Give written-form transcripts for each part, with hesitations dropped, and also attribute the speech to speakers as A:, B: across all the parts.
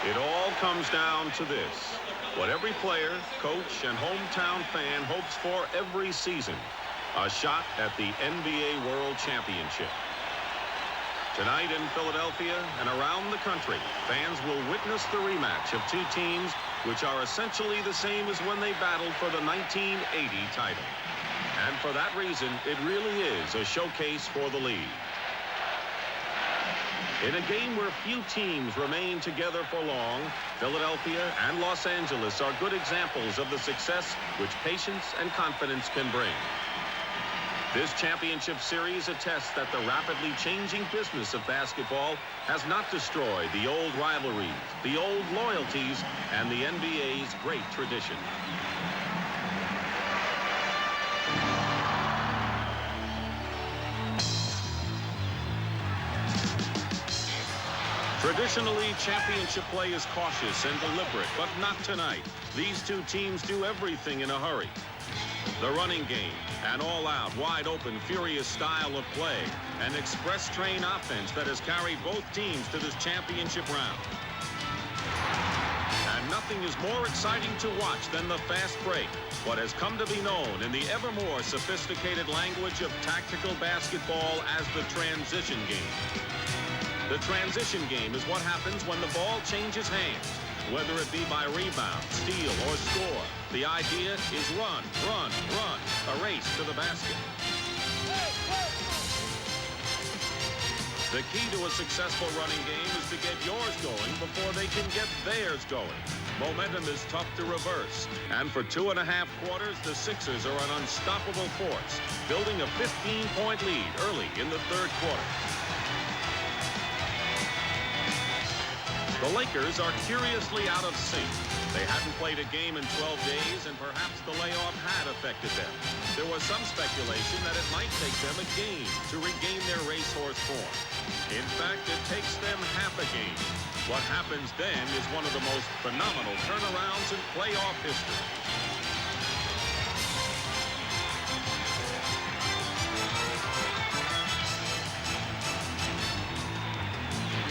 A: It all comes down to this. What every player, coach, and hometown fan hopes for every season. A shot at the NBA World Championship. Tonight in Philadelphia and around the country, fans will witness the rematch of two teams which are essentially the same as when they battled for the 1980 title. And for that reason, it really is a showcase for the league. In a game where few teams remain together for long, Philadelphia and Los Angeles are good examples of the success which patience and confidence can bring. This championship series attests that the rapidly changing business of basketball has not destroyed the old rivalries, the old loyalties, and the NBA's great tradition. Traditionally, championship play is cautious and deliberate, but not tonight. These two teams do everything in a hurry. The running game, an all-out, wide-open, furious style of play, an express train offense that has carried both teams to this championship round. And nothing is more exciting to watch than the fast break, what has come to be known in the ever more sophisticated language of tactical basketball as the transition game. The transition game is what happens when the ball changes hands, whether it be by rebound, steal, or score. The idea is run, run, run, a race to the basket. The key to a successful running game is to get yours going before they can get theirs going. Momentum is tough to reverse, and for 2.5 quarters, the Sixers are an unstoppable force, building a 15-point lead early in the third quarter. The Lakers are curiously out of sync. They hadn't played a game in 12 days, and perhaps the layoff had affected them. There was some speculation that it might take them a game to regain their racehorse form. In fact, it takes them half a game. What happens then is one of the most phenomenal turnarounds in playoff history.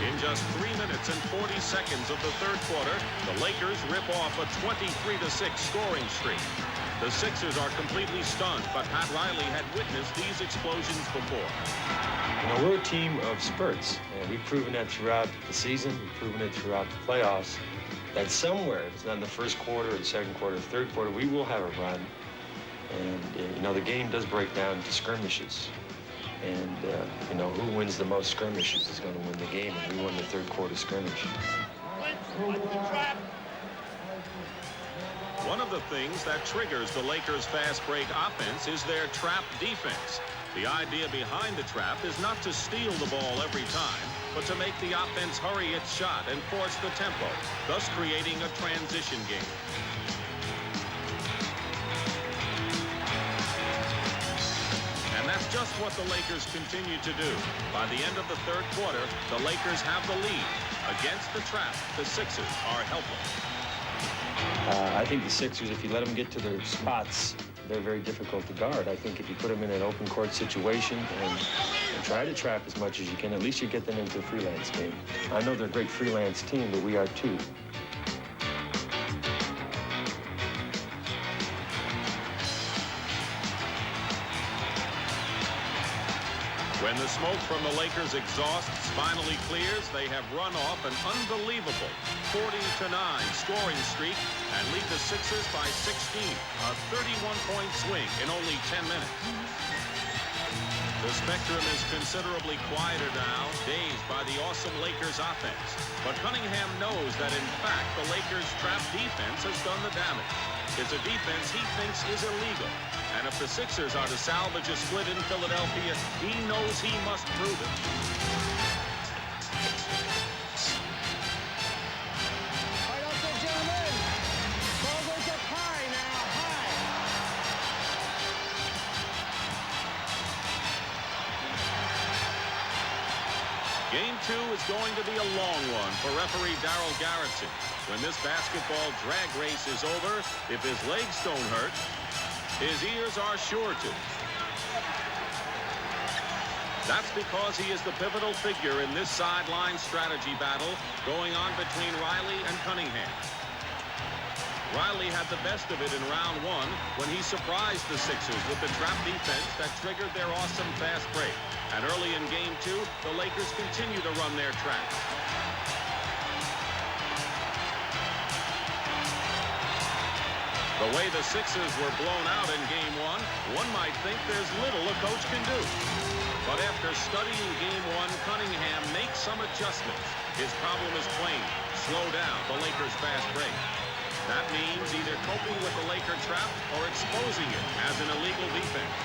A: In just 3 minutes and 40 seconds of the third quarter, the Lakers rip off a 23-6 scoring streak. The Sixers are completely stunned, but Pat Riley had witnessed these explosions before.
B: You know, we're a team of spurts, and we've proven that throughout the season. We've proven it throughout the playoffs, that somewhere, if it's not in the first quarter or the second quarter or third quarter, we will have a run. And, you know, the game does break down to skirmishes. And, you know, who wins the most skirmishes is going to win the game, and we won the third quarter skirmish.
A: One of the things that triggers the Lakers' fast break offense is their trap defense. The idea behind the trap is not to steal the ball every time, but to make the offense hurry its shot and force the tempo, thus creating a transition game. And that's just what the Lakers continue to do. By the end of the third quarter, the Lakers have the lead. Against the trap, the Sixers are helpless.
B: I think the Sixers, if you let them get to their spots, they're very difficult to guard. I think if you put them in an open court situation and try to trap as much as you can, at least you get them into a freelance game. I know they're a great freelance team, but we are too.
A: When the smoke from the Lakers' exhausts finally clears, they have run off an unbelievable 40-9 scoring streak and lead the Sixers by 16, a 31-point swing in only 10 minutes. The spectrum is considerably quieter now, dazed by the awesome Lakers offense. But Cunningham knows that, in fact, the Lakers' trap defense has done the damage. It's a defense he thinks is illegal. And if the Sixers are to salvage a split in Philadelphia, he knows he must prove it.
C: All right, also, gentlemen, ball goes up high now, high.
A: Game 2 is going to be a long one for referee Darryl Garrettson. When this basketball drag race is over, if his legs don't hurt, his ears are sure to. That's because he is the pivotal figure in this sideline strategy battle going on between Riley and Cunningham. Riley had the best of it in round one when he surprised the Sixers with the trap defense that triggered their awesome fast break. And early in game two, the Lakers continue to run their traps. The way the Sixers were blown out in game one might think there's little a coach can do. But after studying game one, Cunningham makes some adjustments. His problem is plain: slow down the Lakers' fast break. That means either coping with the Laker trap or exposing it as an illegal defense.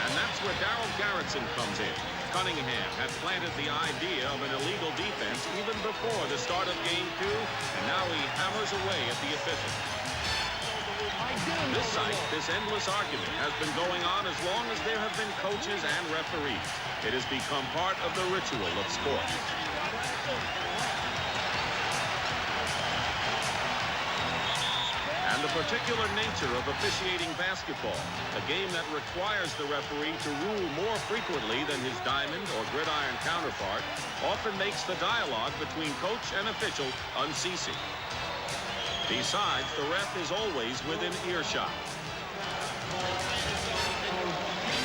A: And that's where Darryl Garrettson comes in. Cunningham had planted the idea of an illegal defense even before the start of game two, and now he hammers away at the officials. This sight, this endless argument, has been going on as long as there have been coaches and referees. It has become part of the ritual of sports. And the particular nature of officiating basketball, a game that requires the referee to rule more frequently than his diamond or gridiron counterpart, often makes the dialogue between coach and official unceasing. Besides, the ref is always within earshot.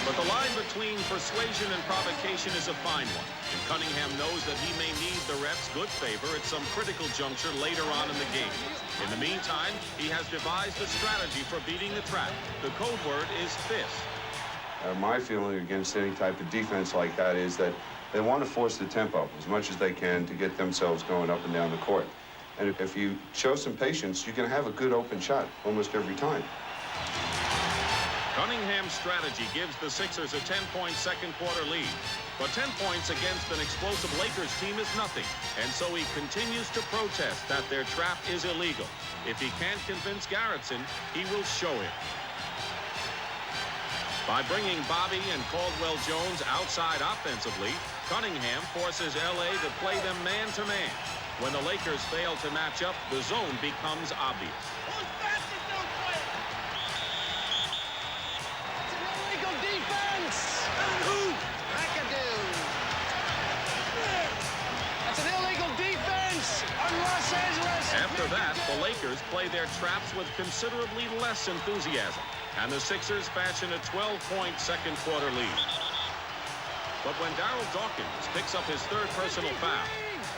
A: But the line between persuasion and provocation is a fine one, and Cunningham knows that he may need the ref's good favor at some critical juncture later on in the game. In the meantime, he has devised a strategy for beating the trap. The code word is fist.
D: My feeling against any type of defense like that is that they want to force the tempo as much as they can to get themselves going up and down the court. And if you show some patience, you can have a good open shot almost every time.
A: Cunningham's strategy gives the Sixers a 10-point second quarter lead. But 10 points against an explosive Lakers team is nothing. And so he continues to protest that their trap is illegal. If he can't convince Garrettson, he will show him. By bringing Bobby and Caldwell Jones outside offensively, Cunningham forces L.A. to play them man-to-man. When the Lakers fail to match up, the zone becomes obvious.
C: Who's faster, don't play it? It's an illegal defense. And who? McAdoo. That's an illegal defense on Los Angeles.
A: After that, the Lakers play their traps with considerably less enthusiasm, and the Sixers fashion a 12-point second quarter lead. But when Darryl Dawkins picks up his third personal foul,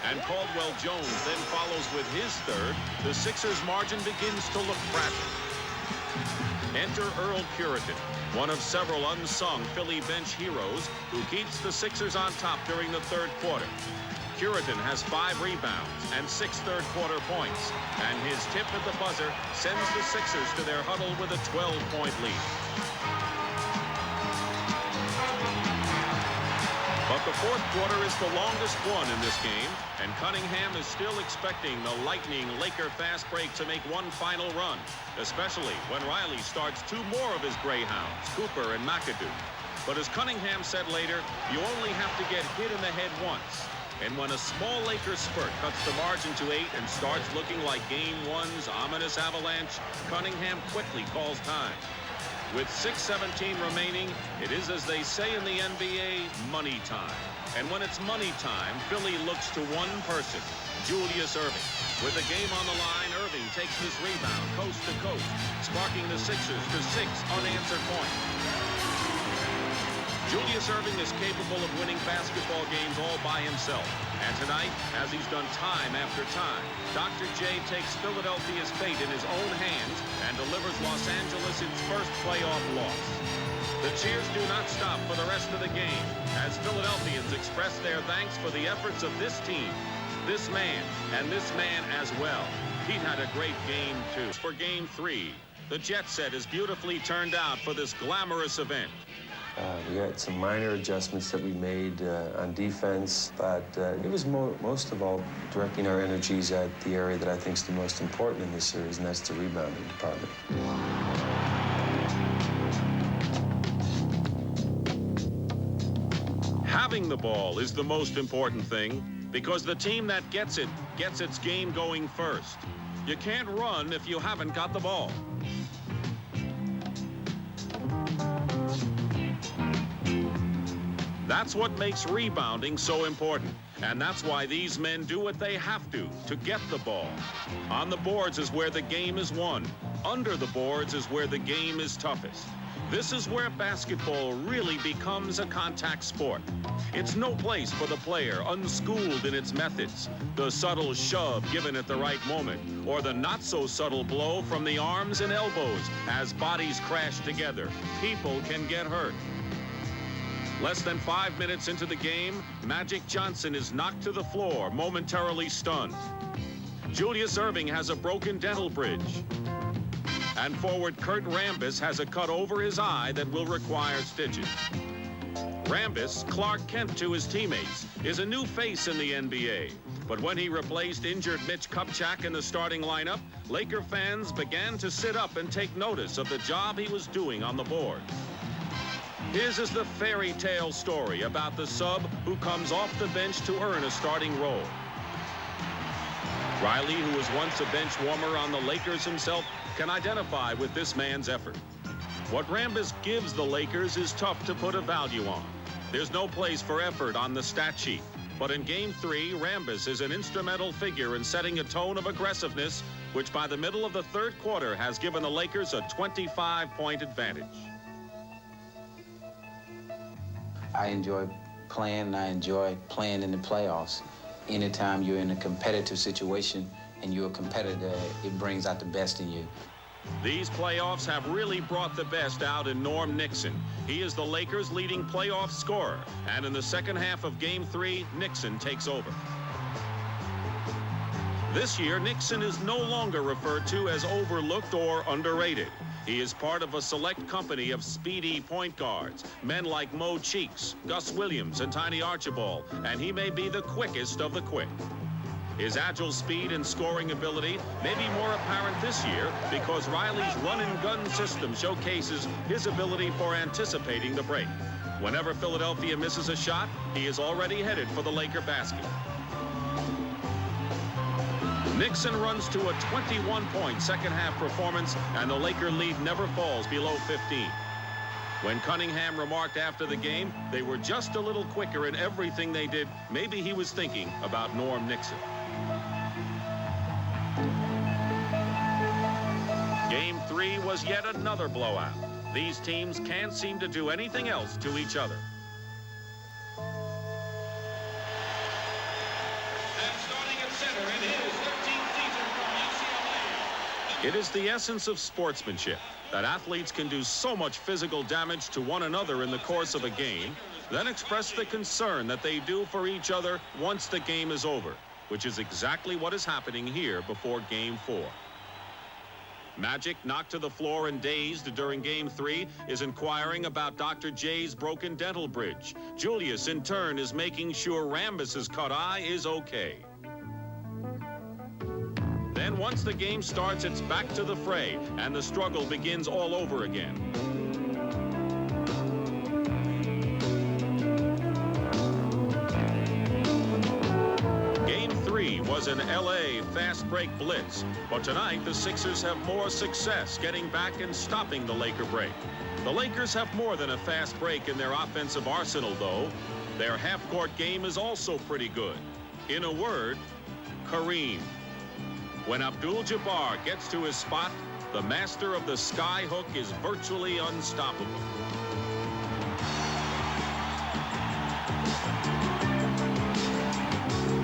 A: and Caldwell Jones then follows with his third, the Sixers' margin begins to look fragile. Enter Earl Puritan, one of several unsung Philly bench heroes who keeps the Sixers on top during the third quarter. Puritan has 5 rebounds and 6 third-quarter points, and his tip at the buzzer sends the Sixers to their huddle with a 12-point lead. But the fourth quarter is the longest one in this game, and Cunningham is still expecting the lightning Laker fast break to make one final run, especially when Riley starts 2 more of his Greyhounds, Cooper and McAdoo. But as Cunningham said later, you only have to get hit in the head once. And when a small Lakers spurt cuts the margin to 8 and starts looking like Game 1's ominous avalanche, Cunningham quickly calls time. With 6:17 remaining, it is, as they say in the NBA, money time. And when it's money time, Philly looks to one person, Julius Erving. With the game on the line, Erving takes this rebound coast to coast, sparking the Sixers to 6 unanswered points. Julius Erving is capable of winning basketball games all by himself. And tonight, as he's done time after time, Dr. J takes Philadelphia's fate in his own hands and delivers Los Angeles its first playoff loss. The cheers do not stop for the rest of the game as Philadelphians express their thanks for the efforts of this team, this man, and this man as well. He'd had a great game, too. For Game 3, the jet set is beautifully turned out for this glamorous event.
B: We had some minor adjustments that we made on defense, but it was most of all directing our energies at the area that I think is the most important in this series, and that's the rebounding department.
A: Having the ball is the most important thing because the team that gets it gets its game going first. You can't run if you haven't got the ball. That's what makes rebounding so important. And that's why these men do what they have to get the ball. On the boards is where the game is won. Under the boards is where the game is toughest. This is where basketball really becomes a contact sport. It's no place for the player unschooled in its methods, the subtle shove given at the right moment, or the not-so-subtle blow from the arms and elbows. As bodies crash together, people can get hurt. Less than 5 minutes into the game, Magic Johnson is knocked to the floor, momentarily stunned. Julius Erving has a broken dental bridge. And forward Kurt Rambis has a cut over his eye that will require stitches. Rambis, Clark Kent to his teammates, is a new face in the NBA. But when he replaced injured Mitch Kupchak in the starting lineup, Laker fans began to sit up and take notice of the job he was doing on the board. His is the fairy tale story about the sub who comes off the bench to earn a starting role. Riley, who was once a bench warmer on the Lakers himself, can identify with this man's effort. What Rambis gives the Lakers is tough to put a value on. There's no place for effort on the stat sheet. But in Game 3, Rambis is an instrumental figure in setting a tone of aggressiveness, which by the middle of the third quarter has given the Lakers a 25-point advantage.
E: I enjoy playing, and I enjoy playing in the playoffs. Anytime you're in a competitive situation and you're a competitor, it brings out the best in you.
A: These playoffs have really brought the best out in Norm Nixon. He is the Lakers' leading playoff scorer, and in the second half of Game 3, Nixon takes over. This year, Nixon is no longer referred to as overlooked or underrated. He is part of a select company of speedy point guards, men like Mo Cheeks, Gus Williams, and Tiny Archibald, and he may be the quickest of the quick. His agile speed and scoring ability may be more apparent this year because Riley's run-and-gun system showcases his ability for anticipating the break. Whenever Philadelphia misses a shot, he is already headed for the Laker basket. Nixon runs to a 21-point second-half performance, and the Laker lead never falls below 15. When Cunningham remarked after the game they were just a little quicker in everything they did, maybe he was thinking about Norm Nixon. Game 3 was yet another blowout. These teams can't seem to do anything else to each other. It is the essence of sportsmanship that athletes can do so much physical damage to one another in the course of a game, then express the concern that they do for each other once the game is over, which is exactly what is happening here before Game 4. Magic, knocked to the floor and dazed during Game 3, is inquiring about Dr. J's broken dental bridge. Julius, in turn, is making sure Rambis's cut eye is okay. Then once the game starts, it's back to the fray, and the struggle begins all over again. Game 3 was an LA fast break blitz, but tonight the Sixers have more success getting back and stopping the Laker break. The Lakers have more than a fast break in their offensive arsenal, though. Their half-court game is also pretty good. In a word, Kareem. When Abdul-Jabbar gets to his spot, the master of the sky hook is virtually unstoppable.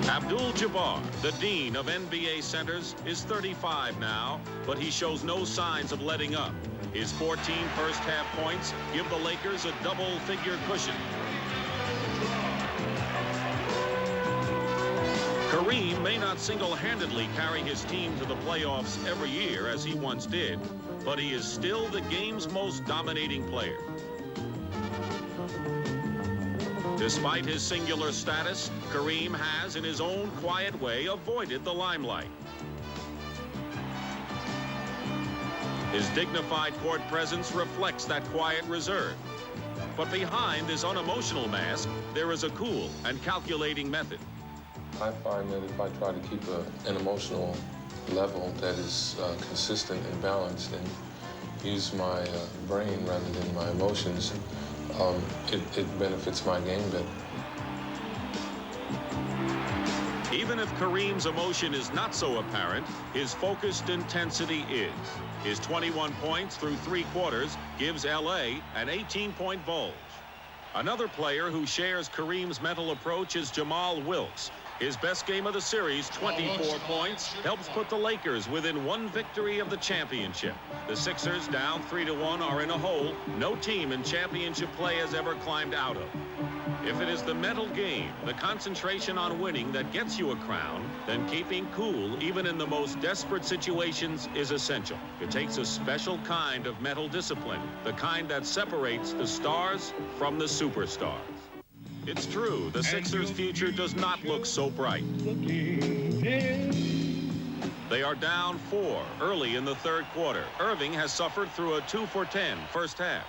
A: Abdul-Jabbar, the dean of NBA centers, is 35 now, but he shows no signs of letting up. His 14 first-half points give the Lakers a double-figure cushion. Kareem may not single-handedly carry his team to the playoffs every year as he once did, but he is still the game's most dominating player. Despite his singular status, Kareem has, in his own quiet way, avoided the limelight. His dignified court presence reflects that quiet reserve. But behind this unemotional mask, there is a cool and calculating method.
F: I find that if I try to keep an emotional level that is consistent and balanced and use my brain rather than my emotions, it benefits my game better.
A: Even if Kareem's emotion is not so apparent, his focused intensity is. His 21 points through 3 quarters gives L.A. an 18-point bulge. Another player who shares Kareem's mental approach is Jamal Wilkes. His best game of the series, 24 points, helps put the Lakers within 1 victory of the championship. The Sixers, down 3-1, are in a hole no team in championship play has ever climbed out of. If it is the mental game, the concentration on winning that gets you a crown, then keeping cool even in the most desperate situations is essential. It takes a special kind of mental discipline, the kind that separates the stars from the superstars. It's true, the Sixers' future does not look so bright. They are down 4 early in the 3rd quarter. Irving has suffered through a 2-for-10 first half.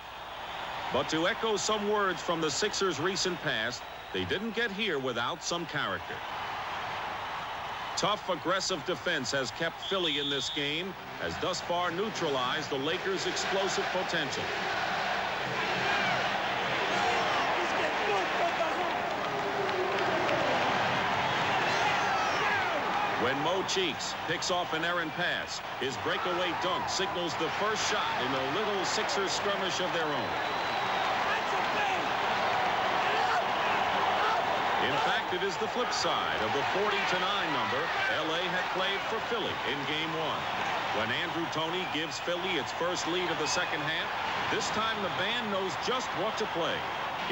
A: But to echo some words from the Sixers' recent past, they didn't get here without some character. Tough, aggressive defense has kept Philly in this game, has thus far neutralized the Lakers' explosive potential. When Mo Cheeks picks off an errant pass, his breakaway dunk signals the first shot in a little Sixers skirmish of their own. In fact, it is the flip side of the 40-9 number L.A. had played for Philly in Game 1. When Andrew Toney gives Philly its first lead of the second half, this time the band knows just what to play.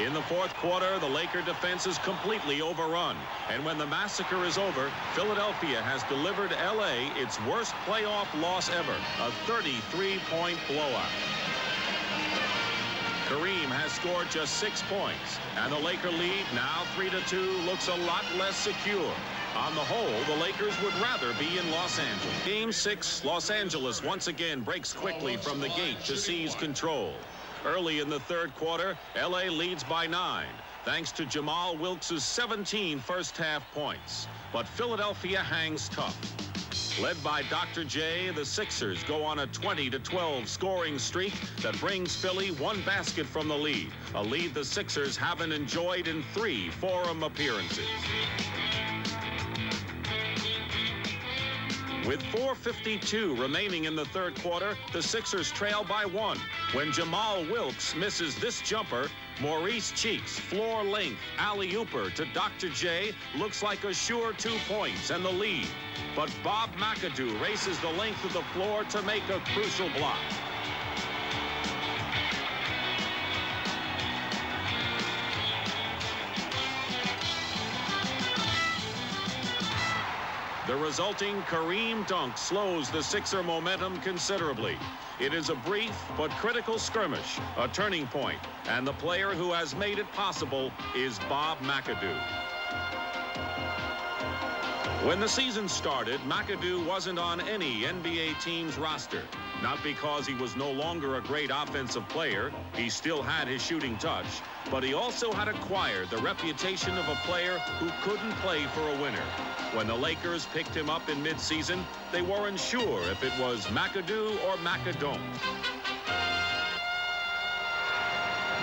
A: In the 4th quarter, the Laker defense is completely overrun. And when the massacre is over, Philadelphia has delivered L.A. its worst playoff loss ever, a 33-point blowout. Kareem has scored just 6 points, and the Laker lead, now 3-2, looks a lot less secure. On the whole, the Lakers would rather be in Los Angeles. Game 6, Los Angeles once again breaks quickly from the gate to seize control. Early in the 3rd quarter, L.A. leads by 9, thanks to Jamal Wilkes' 17 first-half points. But Philadelphia hangs tough. Led by Dr. J, the Sixers go on a 20-12 scoring streak that brings Philly 1 basket from the lead, a lead the Sixers haven't enjoyed in 3 Forum appearances. With 4:52 remaining in the 3rd quarter, the Sixers trail by 1. When Jamal Wilkes misses this jumper, Maurice Cheeks' floor length alley-ooper to Dr. J looks like a sure 2 points and the lead. But Bob McAdoo races the length of the floor to make a crucial block. The resulting Kareem dunk slows the Sixer momentum considerably. It is a brief but critical skirmish, a turning point, and the player who has made it possible is Bob McAdoo. When the season started, McAdoo wasn't on any NBA team's roster. Not because he was no longer a great offensive player, he still had his shooting touch, but he also had acquired the reputation of a player who couldn't play for a winner. When the Lakers picked him up in mid-season, they weren't sure if it was McAdoo or McAdoo.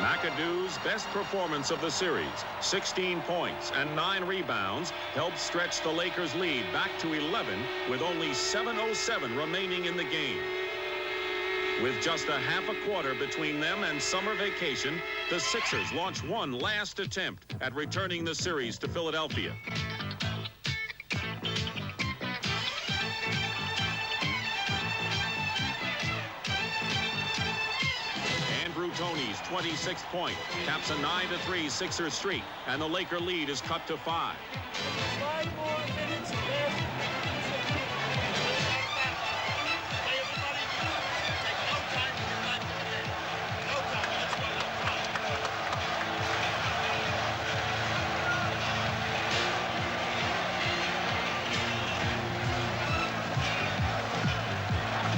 A: McAdoo's best performance of the series, 16 points and 9 rebounds, helped stretch the Lakers' lead back to 11 with only 7:07 remaining in the game. With just a half a quarter between them and summer vacation, the Sixers launch one last attempt at returning the series to Philadelphia. Andrew Toney's 26th point caps a 9-3 Sixers streak, and the Laker lead is cut to 5.
C: 5 more minutes left.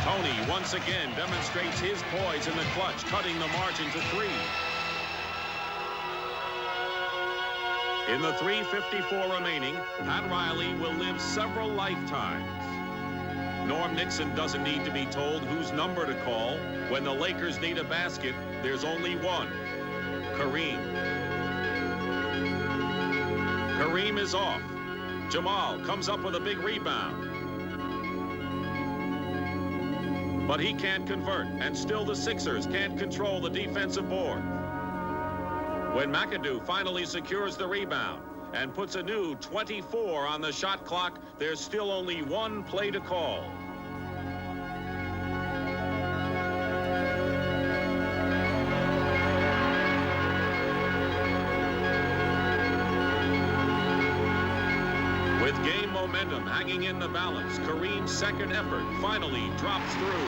A: Toney once again demonstrates his poise in the clutch, cutting the margin to 3. In the 3:54 remaining, Pat Riley will live several lifetimes. Norm Nixon doesn't need to be told whose number to call. When the Lakers need a basket, there's only one. Kareem. Kareem is off. Jamal comes up with a big rebound. But he can't convert, and still the Sixers can't control the defensive board. When McAdoo finally secures the rebound and puts a new 24 on the shot clock, there's still only one play to call. With game momentum hanging in the balance, Kareem's second effort finally drops through.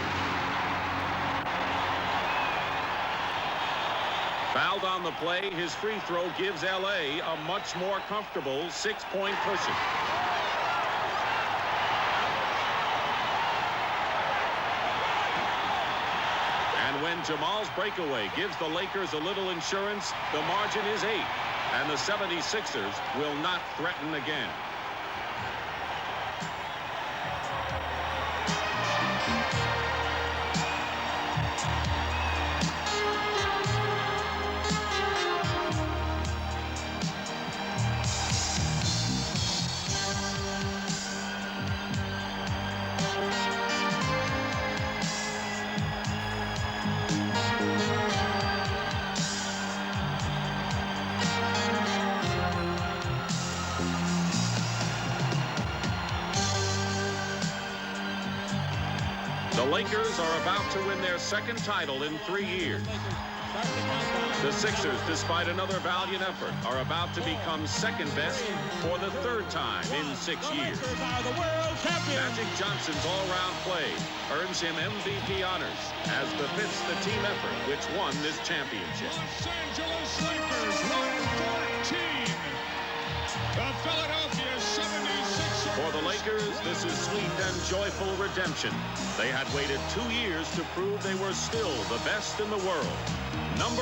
A: Fouled on the play, his free throw gives LA a much more comfortable 6-point cushion. And when Jamal's breakaway gives the Lakers a little insurance, the margin is 8, and the 76ers will not threaten again. The Lakers are about to win their second title in 3 years. The Sixers, despite another valiant effort, are about to become second best for the third time in 6 years. Magic Johnson's all-round play earns him MVP honors as befits the team effort which won this championship.
G: Los Angeles Lakers win 14. The Philadelphia 76ers.
A: For the Lakers, this is sweet and joyful redemption. They had waited 2 years to prove they were still the best in the world. Number